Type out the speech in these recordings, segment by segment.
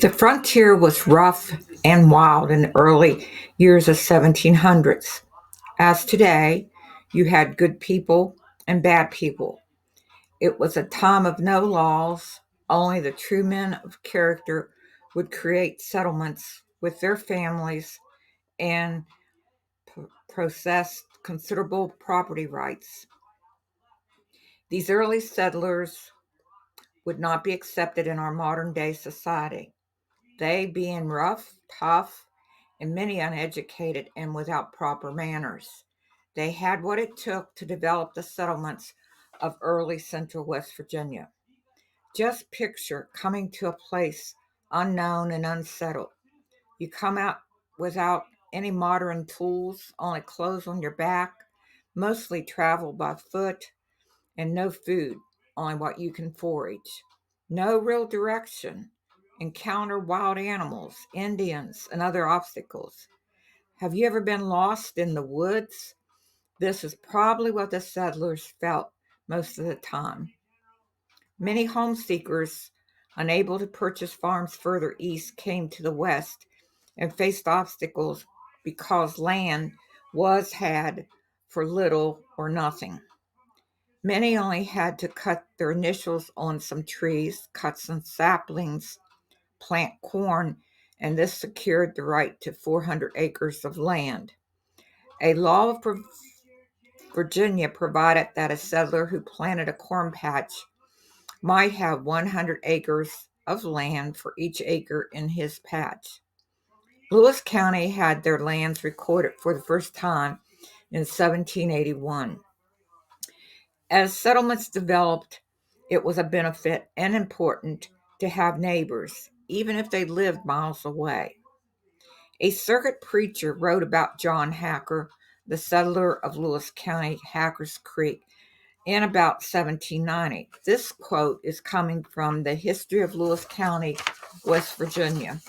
The frontier was rough and wild in the early years of 1700s. As today, you had good people and bad people. It was a time of no laws. Only the true men of character would create settlements with their families and possess considerable property rights. These early settlers would not be accepted in our modern day society. They being rough, tough, and many uneducated and without proper manners. They had what it took to develop the settlements of early central West Virginia. Just picture coming to a place unknown and unsettled. You come out without any modern tools, only clothes on your back, mostly travel by foot, and no food, only what you can forage. No real direction. Encounter wild animals, Indians, and other obstacles. Have you ever been lost in the woods? This is probably what the settlers felt most of the time. Many home seekers, unable to purchase farms further east, came to the west and faced obstacles because land was had for little or nothing. Many only had to cut their initials on some trees, cut some saplings, plant corn, and this secured the right to 400 acres of land. A law of Virginia provided that a settler who planted a corn patch might have 100 acres of land for each acre in his patch. Lewis County had their lands recorded for the first time in 1781. As settlements developed, it was a benefit and important to have neighbors, even if they lived miles away. A circuit preacher wrote about John Hacker, the settler of Lewis County, Hacker's Creek, in about 1790. This quote is coming from the History of Lewis County, West Virginia.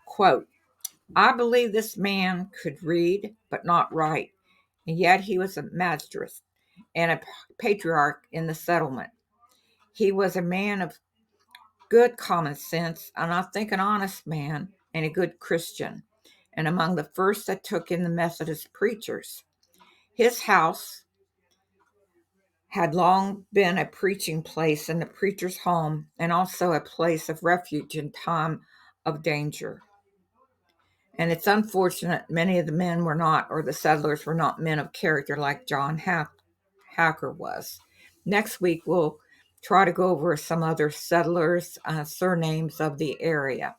Quote, I believe this man could read but not write, and yet he was a magistrate and a patriarch in the settlement. He was a man of good common sense, and I think an honest man and a good Christian, and among the first that took in the Methodist preachers. His house had long been a preaching place and the preacher's home, and also a place of refuge in time of danger. And it's unfortunate many of the men were not, or the settlers were not men of character like John Hacker was. Next week, we'll try to go over some other settlers' surnames of the area.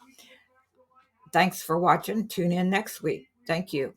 Thanks for watching. Tune in next week. Thank you.